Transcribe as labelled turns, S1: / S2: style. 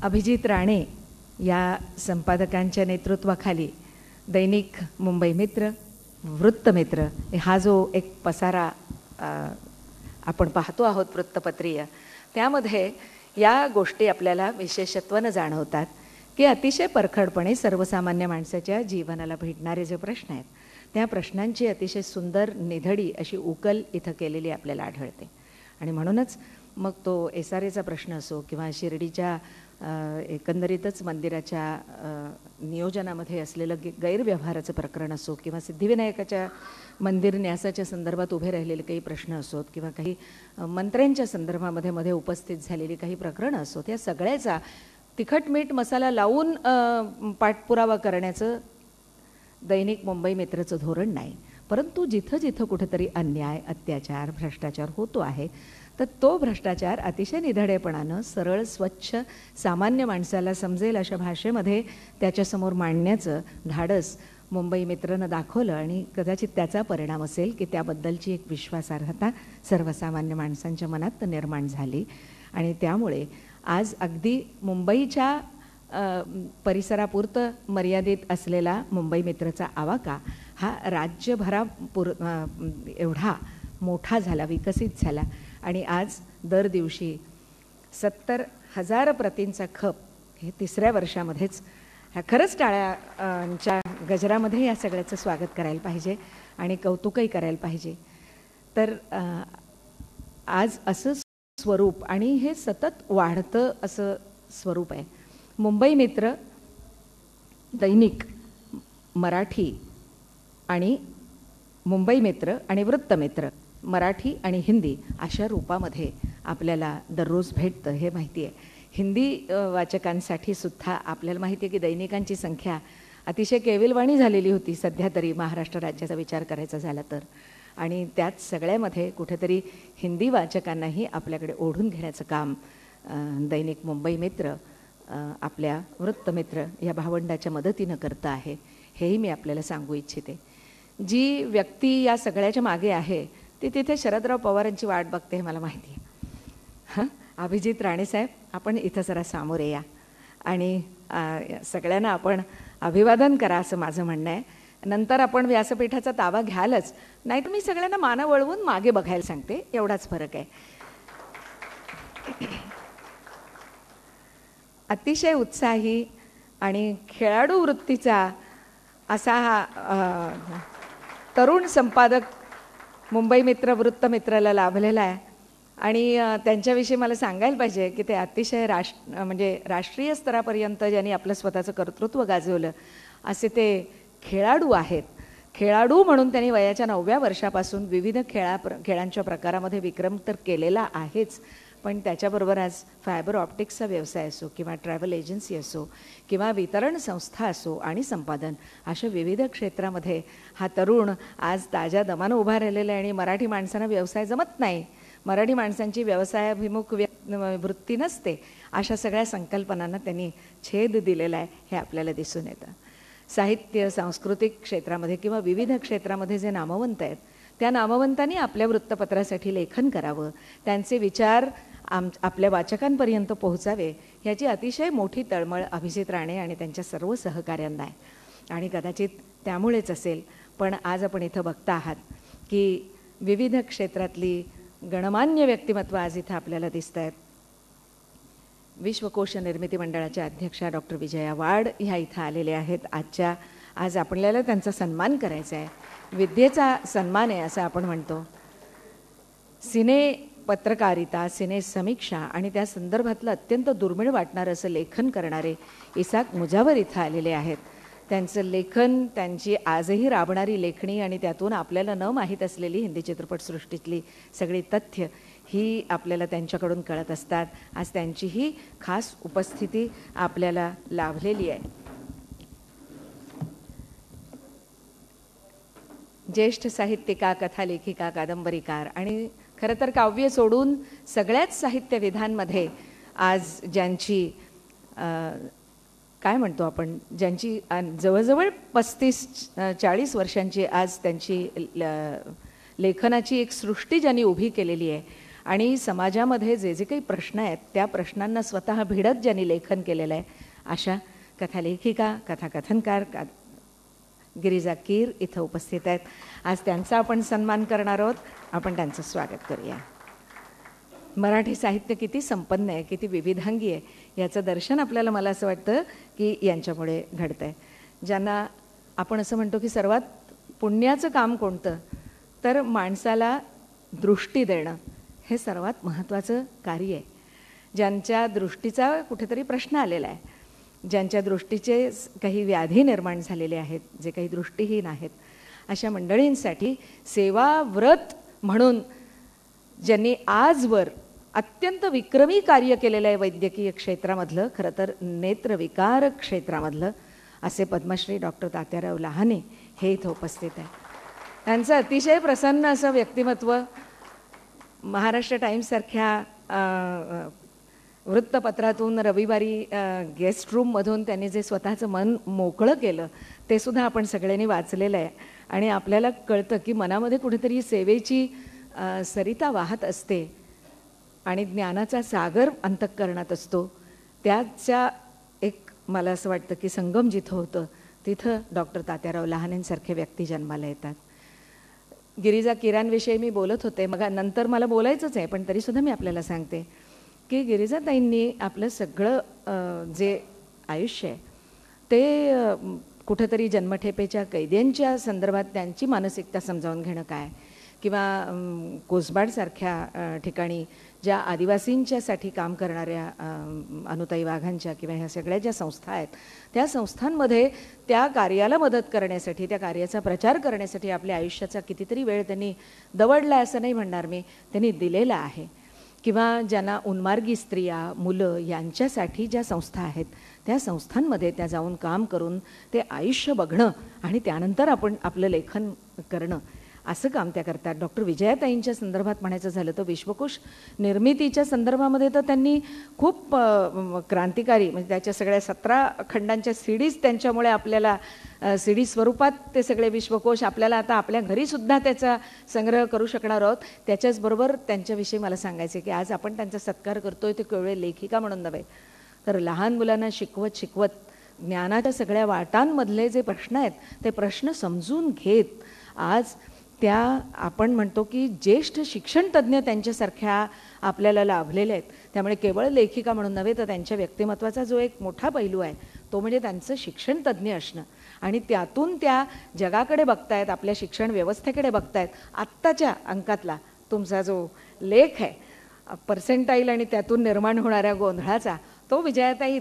S1: अभिजित राणे या संपादकांच्या नेतृत्वाखाली दैनिक मुंबई मित्र, वृत्तमित्र हा जो एक पसारा आपण पाहतो आहोत वृत्तपत्रीय, त्यामध्ये या गोष्टी आपल्याला विशेषत्वानं जाणवतात की अतिशय परखडपणे सर्वसामान्य माणसाच्या जीवनाला भेटणारे जे प्रश्न आहेत त्या प्रश्नांची अतिशय सुंदर निधडी अशी उकल इथं केलेली आपल्याला आढळते. आणि म्हणूनच मग तो एसआरएचा प्रश्न असो किंवा शिर्डीच्या एकंदरीतच मंदिराच्या नियोजनामध्ये असलेलं गैरव्यवहाराचं प्रकरण असो किंवा सिद्धिविनायकाच्या मंदिर न्यासाच्या संदर्भात उभे राहिलेले काही प्रश्न असोत किंवा काही मंत्र्यांच्या संदर्भामध्ये मध्ये उपस्थित झालेली काही प्रकरणं असोत, या सगळ्याचा तिखट मीठ मसाला लावून पाठपुरावा करण्याचं दैनिक मुंबई मित्रचं धोरण नाही. परंतु जिथं जिथं कुठेतरी अन्याय, अत्याचार, भ्रष्टाचार होतो आहे तर तो भ्रष्टाचार अतिशय निधडेपणानं सरळ, स्वच्छ, सामान्य माणसाला समजेल अशा भाषेमध्ये त्याच्यासमोर मांडण्याचं धाडस मुंबई मित्रनं दाखवलं. आणि कदाचित त्याचा परिणाम असेल की त्याबद्दलची एक विश्वासार्हता सर्वसामान्य माणसांच्या मनात निर्माण झाली. आणि त्यामुळे आज अगदी मुंबईच्या परिसरापुरतं मर्यादित असलेला मुंबई मित्रचा आवाका हा एवढा मोठा झाला, विकसित झाला. आणि आज दर दिवशी 70,000 प्रतींचा खप हे 3ऱ्या वर्षामध्येच ह्या खरंच टाळ्यांच्या गजरामध्ये या सगळ्याचं स्वागत करायला पाहिजे आणि कौतुकही करायला पाहिजे. तर आज असं स्वरूप आणि हे सतत वाढतं असं स्वरूप आहे. मुंबई मित्र दैनिक मराठी आणि मुंबई मित्र आणि वृत्तमित्र मराठी आणि हिंदी अशा रूपामध्ये आपल्याला दररोज भेटतं हे माहिती आहे. हिंदी वाचकांसाठी सुद्धा आपल्याला माहिती आहे की दैनिकांची संख्या अतिशय केविलवाणी झालेली होती सध्या तरी महाराष्ट्र राज्याचा विचार करायचा झाला तर. आणि त्यात सगळ्यामध्ये कुठेतरी हिंदी वाचकांनाही आपल्याकडे ओढून घेण्याचं काम दैनिक मुंबई मित्र आपल्या वृत्तमित्र या भावंडाच्या मदतीनं करतं आहे, हेही मी आपल्याला सांगू इच्छिते. जी व्यक्ती या सगळ्याच्या मागे आहे ती तिथे शरदराव पवारांची वाट बघते हे मला माहिती आहे. अभिजित राणेसाहेब, आपण इथं जरा सामोरे या आणि सगळ्यांना आपण अभिवादन करा असं माझं म्हणणं आहे. नंतर आपण व्यासपीठाचा ताबा घ्यालच, नाही तर मी सगळ्यांना मानं वळवून मागे बघायला सांगते, एवढाच फरक आहे. अतिशय उत्साही आणि खेळाडू वृत्तीचा असा हा तरुण संपादक मुंबई मित्र वृत्तमित्राला लाभलेला आहे. आणि त्यांच्याविषयी मला सांगायला पाहिजे की ते अतिशय राष्ट्रीय स्तरापर्यंत ज्यांनी आपलं स्वतःचं कर्तृत्व गाजवलं असे ते खेळाडू आहेत. खेळाडू म्हणून त्यांनी वयाच्या 9व्या वर्षापासून विविध खेळांच्या प्रकारामध्ये विक्रम तर केलेला आहेच, पण त्याच्याबरोबर आज फायबर ऑप्टिक्सचा व्यवसाय असो किंवा ट्रॅव्हल एजन्सी असो किंवा वितरण संस्था असो आणि संपादन अशा विविध क्षेत्रामध्ये हा तरुण आज ताज्या दमानं उभा राहिलेला आहे. आणि मराठी माणसांना व्यवसाय जमत नाही, मराठी माणसांची व्यवसायाभिमुख वृत्ती नसते, अशा सगळ्या संकल्पनांना त्यांनी छेद दिलेला आहे हे आपल्याला दिसून येतं. साहित्य, सांस्कृतिक क्षेत्रामध्ये किंवा विविध क्षेत्रामध्ये जे नामवंत आहेत त्या नामवंतांनी आपल्या वृत्तपत्रासाठी लेखन करावं, त्यांचे विचार आपल्या वाचकांपर्यंत पोहोचावे, ह्याची अतिशय मोठी तळमळ अभिजित राणे आणि त्यांच्या सर्व सहकाऱ्यांना आहे. आणि कदाचित त्यामुळेच असेल, पण आज आपण इथं बघता आहात की विविध क्षेत्रातली गणमान्य व्यक्तिमत्व आज इथं आपल्याला दिसत आहेत. विश्वकोश निर्मिती मंडळाच्या अध्यक्षा डॉक्टर विजया वाड ह्या इथं आलेल्या आहेत. आज आपल्याला त्यांचा सन्मान करायचा आहे, विद्येचा सन्मान आहे असं आपण म्हणतो. सिने पत्रकारिता, सिने समीक्षा आणि त्या संदर्भातलं अत्यंत दुर्मिळ वाटणारं असं लेखन करणारे इसाक मुजावर इथं आलेले आहेत. त्यांचं लेखन, त्यांची आजही राबणारी लेखणी आणि त्यातून आपल्याला न माहीत असलेली हिंदी चित्रपटसृष्टीतली सगळी तथ्य ही आपल्याला त्यांच्याकडून कळत असतात. आज त्यांचीही खास उपस्थिती आपल्याला लाभलेली आहे. ज्येष्ठ साहित्यिका, कथालेखिका, कादंबरीकार आणि खरं तर काव्य सोडून सगळ्याच साहित्य विधांमध्ये आज ज्यांची काय म्हणतो आपण, ज्यांची जवळजवळ 35-40 वर्षांची आज त्यांची लेखनाची एक सृष्टी ज्यांनी उभी केलेली आहे आणि समाजामध्ये जे जे काही प्रश्न आहेत त्या प्रश्नांना स्वतः भिडत ज्यांनी लेखन केलेलं आहे अशा कथालेखिका, कथाकथनकार गिरिजा कीर इथं उपस्थित आहेत. आज त्यांचा आपण सन्मान करणार आहोत. आपण त्यांचं स्वागत करूया. मराठी साहित्य किती संपन्न आहे, किती विविधांगी आहे याचं दर्शन आपल्याला, मला असं वाटतं की यांच्यामुळे घडतं आहे. ज्यांना आपण असं म्हणतो की सर्वात पुण्याचं काम कोणतं, तर माणसाला दृष्टी देणं हे सर्वात महत्त्वाचं कार्य आहे. ज्यांच्या दृष्टीचा कुठेतरी प्रश्न आलेला आहे, ज्यांच्या दृष्टीचे काही व्याधी निर्माण झालेले आहेत, जे काही दृष्टीहीन आहेत, अशा मंडळींसाठी सेवाव्रत म्हणून ज्यांनी आजवर अत्यंत विक्रमी कार्य केलेलं आहे वैद्यकीय क्षेत्रामधलं, खरं तर नेत्रविकार क्षेत्रामधलं, असे पद्मश्री डॉक्टर तात्याराव लहाने हे इथं उपस्थित आहे. त्यांचं अतिशय प्रसन्न असं व्यक्तिमत्व, महाराष्ट्र टाइम्ससारख्या वृत्तपत्रातून रविवारी गेस्ट रूममधून त्यांनी जे स्वतःचं मन मोकळं केलं ते सुद्धा आपण सगळ्यांनी वाचलेलं आहे. आणि आपल्याला कळतं की मनामध्ये कुठेतरी सेवेची सरिता वाहत असते आणि ज्ञानाचा सागर अंतःकरणात असतो. त्याच्या एक मला असं वाटतं की संगम जिथं होतं तिथं डॉक्टर तात्याराव लहानेंसारखे व्यक्ती जन्माला येतात. गिरिजा कीरांविषयी मी बोलत होते, मग नंतर मला बोलायचंच आहे, पण तरीसुद्धा मी आपल्याला सांगते की गिरिजाताईंनी आपलं सगळं जे आयुष्य आहे ते कुठंतरी जन्मठेपेच्या कैद्यांच्या संदर्भात त्यांची मानसिकता समजावून घेणं काय, किंवा कोसबाडसारख्या ठिकाणी ज्या आदिवासींच्यासाठी काम करणाऱ्या अनुताई वाघांच्या किंवा ह्या सगळ्या ज्या संस्था आहेत त्या संस्थांमध्ये त्या कार्याला मदत करण्यासाठी, त्या कार्याचा प्रचार करण्यासाठी आपल्या आयुष्याचा कितीतरी वेळ त्यांनी दवडला असं नाही म्हणणार मी, त्यांनी दिलेला आहे. किंवा ज्यांना उन्मार्गी स्त्रिया, मुलं यांच्यासाठी ज्या संस्था आहेत त्या संस्थांमध्ये त्या जाऊन काम करून ते आयुष्य बघणं आणि त्यानंतर आपण आपलं लेखन करणं, असं काम त्या करतात. डॉक्टर विजयाताईंच्या संदर्भात म्हणायचं झालं तर विश्वकोश निर्मितीच्या संदर्भामध्ये तर त्यांनी खूप क्रांतिकारी, म्हणजे त्याच्या सगळ्या 17 खंडांच्या सीडीज त्यांच्यामुळे आपल्याला सीडी स्वरूपात ते सगळे विश्वकोश आपल्याला आता आपल्या घरीसुद्धा त्याचा संग्रह करू शकणार आहोत. त्याच्याचबरोबर त्यांच्याविषयी मला सांगायचे की आज आपण त्यांचा सत्कार करतोय ते केवळ लेखिका म्हणून नव्हे, तर लहान मुलांना शिकवत ज्ञानाच्या सगळ्या वाटांमधले जे प्रश्न आहेत ते प्रश्न समजून घेत आज त्या आपण म्हणतो की ज्येष्ठ शिक्षण तज्ज्ञ त्यांच्यासारख्या आपल्याला लाभलेले आहेत. त्यामुळे केवळ लेखिका म्हणून नव्हे तर त्यांच्या व्यक्तिमत्वाचा जो एक मोठा पैलू आहे तो म्हणजे त्यांचं शिक्षण तज्ज्ञ असणं, आणि त्यातून त्या जगाकडे बघतायत, आपल्या शिक्षण व्यवस्थेकडे बघतायत. आत्ताच्या अंकातला तुमचा जो लेख आहे पर्सेंटाईल आणि त्यातून निर्माण होणाऱ्या गोंधळाचा, तो विजयाताई